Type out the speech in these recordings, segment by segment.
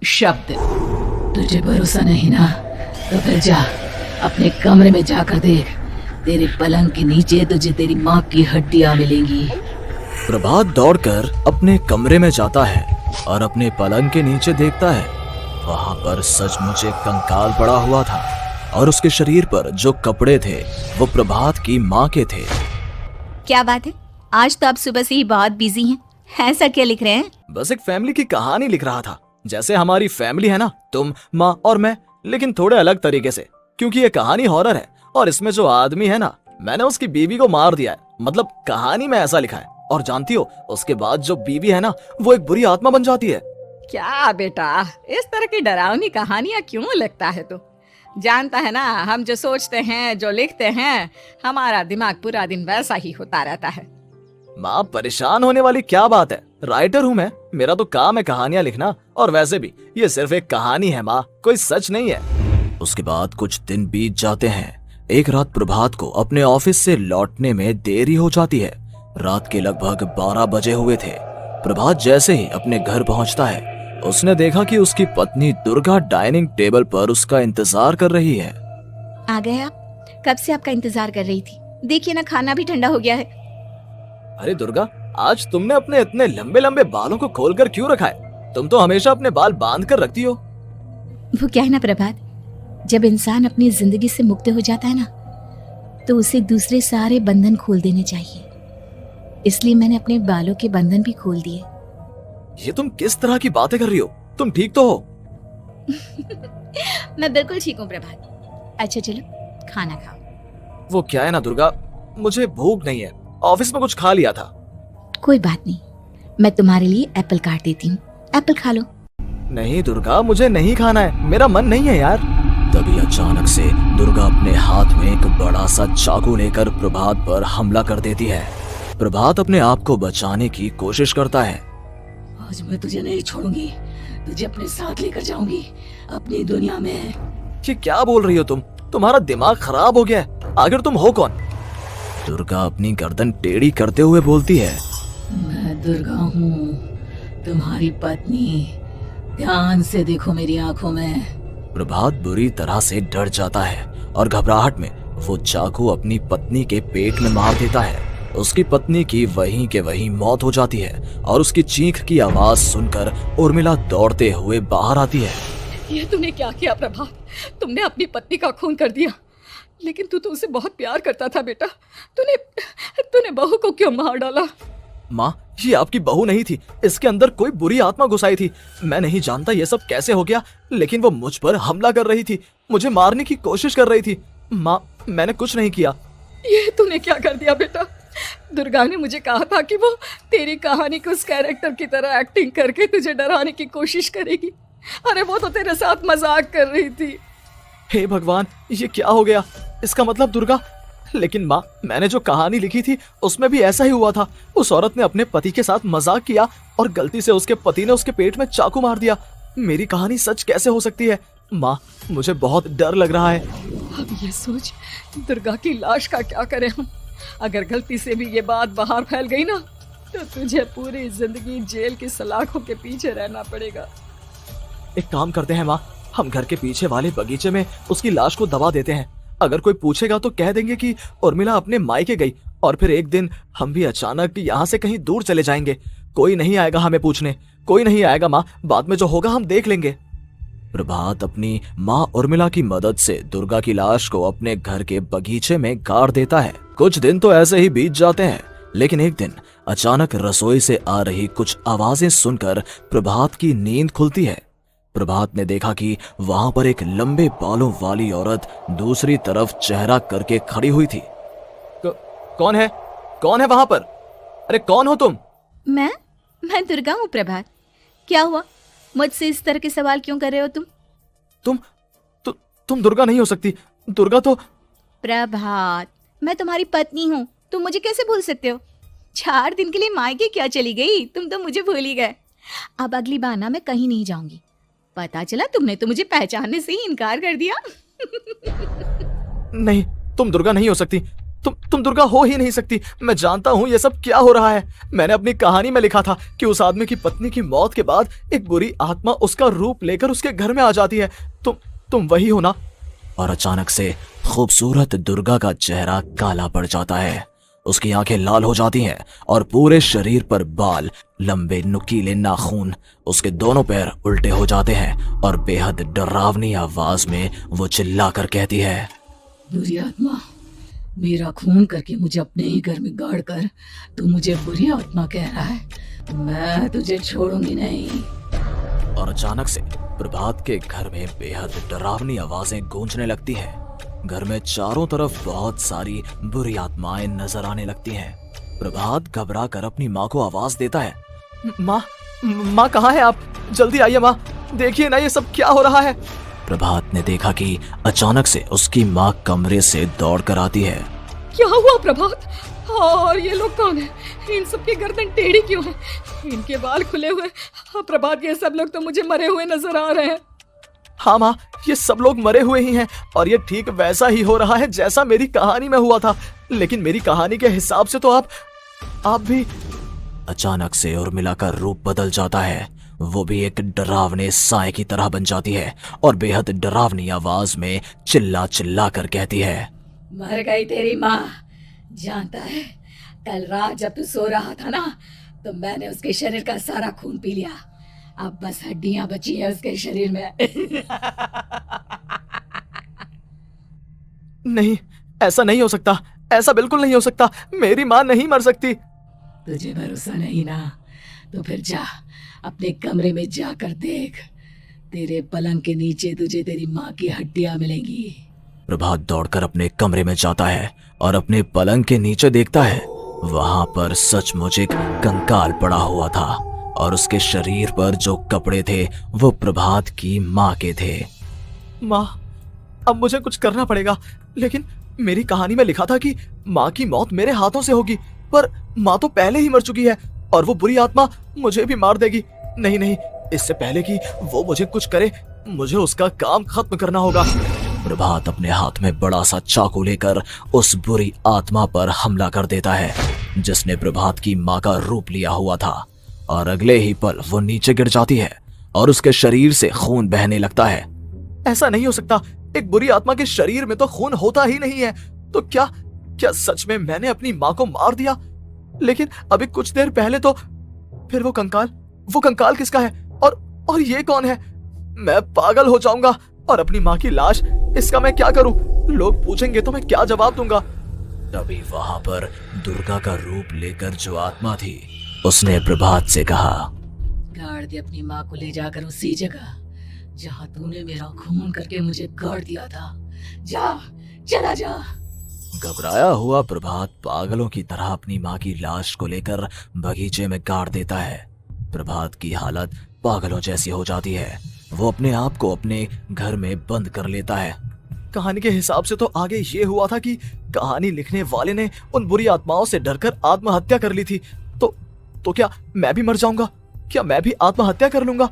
शब्द। तुझे भरोसा नहीं ना, तो फिर जा अपने कमरे में जाकर देख। तेरे पलंग के नीचे तुझे तेरी माँ की हड्डियां मिलेंगी। प्रभात दौड़कर अपने कमरे में जाता है और अपने पलंग के नीचे देखता है। वहां पर सचमुच एक कंकाल पड़ा हुआ था और उसके शरीर पर जो कपड़े थे वो प्रभात की माँ के थे। क्या बात है, आज तो आप सुबह से ही बहुत बिजी हैं। ऐसा क्या लिख रहे हैं? बस एक फैमिली की कहानी लिख रहा था। जैसे हमारी फैमिली है ना, तुम, माँ और मैं, लेकिन थोड़े अलग तरीके से। क्योंकि ये कहानी हॉरर है और इसमें जो आदमी है ना, मैंने उसकी बीवी को मार दिया है। मतलब कहानी में ऐसा लिखा है। और जानती हो, उसके बाद जो बीवी है ना, वो एक बुरी आत्मा बन जाती है। क्या बेटा, इस तरह की डरावनी कहानियां क्यों लिखता है तू? जानता है ना, हम जो सोचते हैं, जो लिखते हैं, हमारा दिमाग पूरा दिन वैसा ही होता रहता है। माँ, परेशान होने वाली क्या बात है? राइटर हूँ मैं, मेरा तो काम है कहानियां लिखना। और वैसे भी ये सिर्फ एक कहानी है माँ, कोई सच नहीं है। उसके बाद कुछ दिन बीत जाते हैं। एक रात प्रभात को अपने ऑफिस से लौटने में देरी हो जाती है। रात के लगभग 12 बजे हुए थे। प्रभात जैसे ही अपने घर पहुंचता है, उसने देखा कि उसकी पत्नी दुर्गा डाइनिंग टेबल पर उसका इंतजार कर रही है। आ गए आप? कब से आपका इंतजार कर रही थी। देखिए ना, खाना भी ठंडा हो गया है। अरे दुर्गा, आज तुमने अपने इतने लंबे लंबे बालों को खोलकर क्यों रखा है? तुम तो हमेशा अपने बाल बांध कर रखती हो। वो क्या है ना प्रभात, जब इंसान अपनी जिंदगी से मुक्त हो जाता है ना, तो उसे दूसरे सारे बंधन खोल देने चाहिए। इसलिए मैंने अपने बालों के बंधन भी खोल दिए। ये तुम किस तरह की बातें कर रही हो? तुम ठीक तो हो? मैं बिल्कुल ठीक हूँ प्रभात। अच्छा चलो खाना खाओ। वो क्या है ना दुर्गा, मुझे भूख नहीं है। ऑफिस में कुछ खा लिया था। कोई बात नहीं, मैं तुम्हारे लिए एप्पल काट देती हूँ, एप्पल खा लो। नहीं दुर्गा, मुझे नहीं खाना है, मेरा मन नहीं है यार। तभी अचानक से दुर्गा अपने हाथ में एक बड़ा सा चाकू लेकर प्रभात पर हमला कर देती है। प्रभात अपने आप को बचाने की कोशिश करता है। आज मैं तुझे नहीं छोड़ूंगी, तुझे अपने साथ लेकर जाऊंगी अपनी दुनिया में। ये क्या बोल रही हो तुम? तुम्हारा दिमाग खराब हो गया है। आखिर तुम हो कौन? दुर्गा अपनी गर्दन टेढ़ी करते हुए बोलती है। मैं दुर्गा हूँ, तुम्हारी पत्नी। ध्यान से देखो मेरी आंखों में। प्रभात बुरी तरह से डर जाता है और घबराहट में वो चाकू अपनी पत्नी के पेट में मार देता है। उसकी पत्नी की वहीं के वहीं मौत हो जाती है और उसकी चीख की आवाज सुनकर उर्मिला दौड़ते हुए बाहर आती है। ये तूने क्या किया प्रभात? तुमने अपनी पत्नी का खून कर दिया। लेकिन तू तो उसे बहुत प्यार करता था बेटा। तूने बहू को क्यों मार डाला? माँ, ये आपकी बहू नहीं थी, इसके अंदर कोई बुरी आत्मा घुसाई थी। मैं नहीं जानता ये सब कैसे हो गया, लेकिन वो मुझ पर हमला कर रही थी, मुझे मारने की कोशिश कर रही थी। माँ, मैंने कुछ नहीं किया। ये तूने क्या कर दिया बेटा? दुर्गा ने मुझे कहा था कि वो तेरी कहानी को उस कैरेक्टर की तरह एक्टिंग करके तुझे डराने की कोशिश करेगी। अरे वो तो तेरे साथ मजाक कर रही थी। हे भगवान, ये क्या हो गया? इसका मतलब दुर्गा। लेकिन माँ, मैंने जो कहानी लिखी थी उसमें भी ऐसा ही हुआ था। उस औरत ने अपने पति के साथ मजाक किया और गलती से उसके पति ने उसके पेट में चाकू मार दिया। मेरी कहानी सच कैसे हो सकती है? माँ, मुझे बहुत डर लग रहा है। अब ये सोच, दुर्गा की लाश का क्या करें हम? अगर गलती से भी ये बात बाहर फैल गई ना, तो तुझे पूरी जिंदगी जेल की सलाखों के पीछे रहना पड़ेगा। एक काम करते हैं माँ, हम घर के पीछे वाले बगीचे में उसकी लाश को दबा देते हैं। अगर कोई पूछेगा तो कह देंगे कि उर्मिला अपने मायके गई और फिर एक दिन हम भी अचानक यहाँ से कहीं दूर चले जाएंगे। कोई नहीं आएगा हमें पूछने, कोई नहीं आएगा माँ, बाद में जो होगा हम देख लेंगे। प्रभात अपनी माँ उर्मिला की मदद से दुर्गा की लाश को अपने घर के बगीचे में गाड़ देता है। कुछ दिन तो ऐसे ही बीत जाते हैं, लेकिन एक दिन अचानक रसोई से आ रही कुछ आवाजें सुनकर प्रभात की नींद खुलती है। प्रभात ने देखा कि वहां पर एक लंबे बालों वाली औरत दूसरी तरफ चेहरा करके खड़ी हुई थी। कौन है? कौन है वहां पर? अरे कौन हो तुम? मैं दुर्गा हूँ प्रभात। क्या हुआ, मुझसे इस तरह के सवाल क्यों कर रहे हो तुम? तुम दुर्गा नहीं हो सकती। दुर्गा तो... प्रभात, मैं तुम्हारी पत्नी हूँ, तुम मुझे कैसे भूल सकते हो? 4 दिन के लिए मायके क्या चली गई? तुम तो मुझे भूल ही गए। अब अगली बार ना मैं कहीं नहीं जाऊंगी। पता चला तुमने तो मुझे पहचानने से ही इनकार कर दिया। नहीं, तुम दुर्गा नहीं हो सकती। तुम दुर्गा हो ही नहीं सकती। मैं जानता हूँ ये सब क्या हो रहा है। मैंने अपनी कहानी में लिखा था कि उस आदमी की पत्नी की मौत के बाद एक बुरी आत्मा उसका रूप लेकर उसके घर में आ जाती है। तुम वही हो ना? और अचानक से खूबसूरत दुर्गा का चेहरा काला पड़ जाता है। उसकी आंखें लाल हो जाती हैं और पूरे शरीर पर बाल, लंबे नुकीले नाखून, उसके दोनों पैर उल्टे हो जाते हैं और बेहद डरावनी आवाज में वो चिल्लाकर कहती है, बुरी आत्मा, मेरा खून करके मुझे अपने ही घर में गाड़ कर तू मुझे बुरी आत्मा कह रहा है? मैं तुझे छोड़ूंगी नहीं। और अचानक से प्रभात के घर में बेहद डरावनी आवाजें गूंजने लगती हैं। घर में चारों तरफ बहुत सारी बुरी आत्माएं नजर आने लगती हैं। प्रभात घबरा कर अपनी माँ को आवाज देता है, माँ कहाँ है आप? जल्दी आइए माँ, देखिए ना ये सब क्या हो रहा है। प्रभात ने देखा कि अचानक से उसकी माँ कमरे से दौड़ कर आती है। क्या हुआ प्रभात? और ये लोग कौन है? इन सब की गर्दन टेढ़ी क्यों है? इनके बाल खुले हुए। प्रभात, ये सब लोग तो मुझे मरे हुए नजर आ रहे हैं। हाँ माँ, ये सब लोग मरे हुए ही हैं और ये ठीक वैसा ही हो रहा है जैसा मेरी कहानी में हुआ था। लेकिन मेरी कहानी के हिसाब से तो आप भी। अचानक से उर्मिला का रूप बदल जाता है। वो भी एक डरावने साए की तरह बन जाती है और बेहद डरावनी आवाज में चिल्ला चिल्ला कर कहती है, मर गई तेरी माँ। जानता है, कल रात जब तू सो रहा था ना, तो मैंने उसके शरीर का सारा खून पी लिया। अब बस हड्डियां बची है उसके शरीर में। नहीं, ऐसा नहीं हो सकता, ऐसा बिल्कुल नहीं हो सकता। मेरी माँ नहीं मर सकती। तुझे भरोसा नहीं ना? तो फिर जा, अपने कमरे में जाकर देख। तेरे पलंग के नीचे तुझे तेरी माँ की हड्डियां मिलेंगी। प्रभात दौड़कर अपने कमरे में जाता है और अपने पलंग के नीचे देखता है। वहां पर सचमुच एक कंकाल पड़ा हुआ था और उसके शरीर पर जो कपड़े थे वो प्रभात की माँ के थे। माँ, अब मुझे कुछ करना पड़ेगा। लेकिन मेरी कहानी में लिखा था कि माँ की मौत मेरे हाथों से होगी, पर माँ तो पहले ही मर चुकी है और वो बुरी आत्मा मुझे भी मार देगी। नहीं, इससे पहले कि वो मुझे कुछ करे, मुझे उसका काम खत्म करना होगा। प्रभात अपने हाथ में बड़ा सा चाकू लेकर उस बुरी आत्मा पर हमला कर देता है जिसने प्रभात की माँ का रूप लिया हुआ था। और अगले ही पल वो नीचे गिर जाती है और उसके शरीर से खून बहने लगता है। ऐसा नहीं हो सकता, एक बुरी आत्मा के शरीर में तो खून होता ही नहीं है। तो क्या सच में मैंने अपनी माँ को मार दिया? लेकिन अभी कुछ देर पहले तो फिर वो कंकाल किसका है? और ये कौन है? मैं पागल हो जाऊंगा। और अपनी माँ की लाश, इसका मैं क्या करूं? लोग पूछेंगे तो मैं क्या जवाब दूंगा? तभी वहां पर दुर्गा का रूप लेकर जो आत्मा थी उसने प्रभात से कहा, गाड़ दे अपनी माँ को ले जाकर उसी जगह जहाँ तूने मेरा खून करके मुझे गाड़ दिया था। चला जा। घबराया हुआ प्रभात पागलों की तरह अपनी माँ की लाश को लेकर बगीचे में गाड़ देता है। प्रभात की हालत पागलों जैसी हो जाती है। वो अपने आप को अपने घर में बंद कर लेता है। कहानी के हिसाब से तो आगे ये हुआ था कि कहानी लिखने वाले ने उन बुरी आत्माओं से डरकर आत्महत्या कर ली थी। तो क्या मैं भी मर जाऊंगा? क्या मैं भी आत्महत्या कर लूंगा?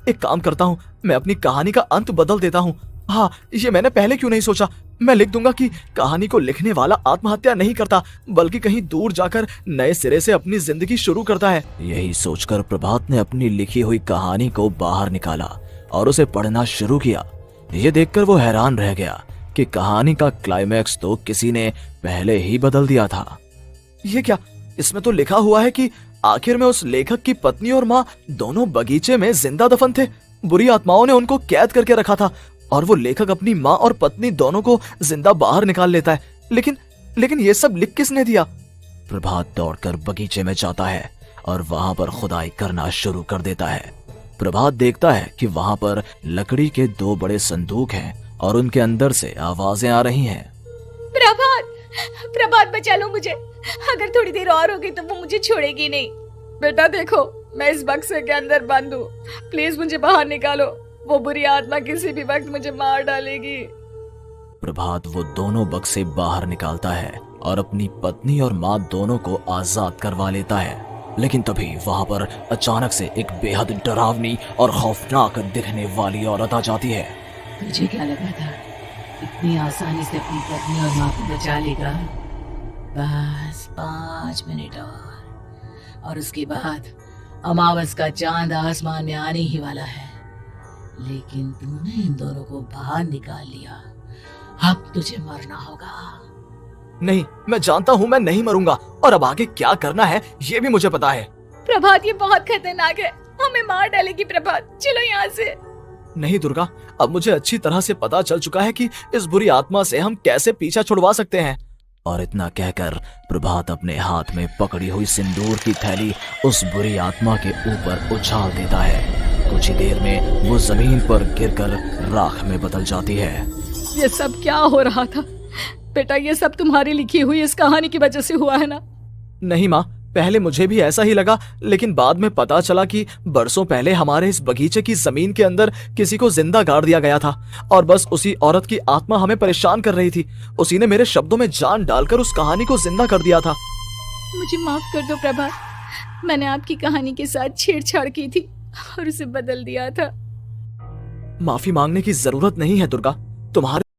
एक काम करता हूँ, मैं अपनी कहानी का अंत बदल देता हूँ। हाँ, ये मैंने पहले क्यों नहीं सोचा। मैं लिख दूंगा कि कहानी को लिखने वाला आत्महत्या नहीं करता, बल्कि कहीं दूर जाकर नए सिरे से अपनी जिंदगी शुरू करता है। यही सोचकर प्रभात ने अपनी लिखी हुई कहानी को बाहर निकाला और उसे पढ़ना शुरू किया। ये देखकर वो हैरान रह गया कि कहानी का क्लाइमैक्स तो किसी ने पहले ही बदल दिया था। ये क्या? इसमें तो लिखा हुआ है कि आखिर में उस लेखक की पत्नी और माँ दोनों बगीचे में जिंदा दफन थे। बुरी आत्माओं ने उनको कैद करके रखा था और वो लेखक अपनी माँ और पत्नी दोनों को जिंदा बाहर निकाल लेता है। लेकिन ये सब लिख किसने दिया? प्रभात दौड़कर बगीचे में जाता है और वहां पर खुदाई करना शुरू कर देता है। प्रभात देखता है कि वहां पर लकड़ी के 2 बड़े संदूक हैं और उनके अंदर से आवाजें आ रही हैं। प्रभात बचा लो मुझे। अगर थोड़ी देर और होगी तो वो मुझे छोड़ेगी नहीं। बेटा देखो, मैं इस बक्से के अंदर बंद हूँ, प्लीज मुझे बाहर निकालो। वो बुरी आत्मा किसी भी वक्त मुझे मार डालेगी। प्रभात वो दोनों बक्से बाहर निकालता है और अपनी पत्नी और माँ दोनों को आजाद करवा लेता है। लेकिन तभी वहां पर अचानक से एक बेहद डरावनी और खौफनाक दिखने वाली औरत आ जाती है। तुझे क्या लगा था इतनी आसानी से अपनी पत्नी और माँ को बचा लेगा? बस 5 मिनट और उसके बाद अमावस का चांद आसमान में आने ही वाला है। लेकिन तूने इन दोनों को बाहर निकाल लिया, अब तुझे मरना होगा। नहीं, मैं जानता हूँ मैं नहीं मरूंगा, और अब आगे क्या करना है ये भी मुझे पता है। प्रभात, ये बहुत खतरनाक है, हमें मार डालेगी प्रभात, चलो यहाँ से। नहीं दुर्गा, अब मुझे अच्छी तरह से पता चल चुका है कि इस बुरी आत्मा से हम कैसे पीछा छुड़वा सकते हैं। और इतना कहकर प्रभात अपने हाथ में पकड़ी हुई सिंदूर की थैली उस बुरी आत्मा के ऊपर उछाल देता है। कुछ ही देर में वो जमीन पर गिरकर राख में बदल जाती है। ये सब क्या हो रहा था बेटा? ये सब तुम्हारी लिखी हुई इस कहानी की वजह से हुआ है ना? नहीं माँ, पहले मुझे भी ऐसा ही लगा, लेकिन बाद में पता चला कि बरसों पहले हमारे इस बगीचे की जमीन के अंदर किसी को जिंदा गाड़ दिया गया था, और बस उसी औरत की आत्मा हमें परेशान कर रही थी। उसी ने मेरे शब्दों में जान डालकर उस कहानी को जिंदा कर दिया था। मुझे माफ कर दो प्रभात, मैंने आपकी कहानी के साथ छेड़छाड़ की थी और उसे बदल दिया था। माफी मांगने की जरूरत नहीं है दुर्गा, तुम्हारे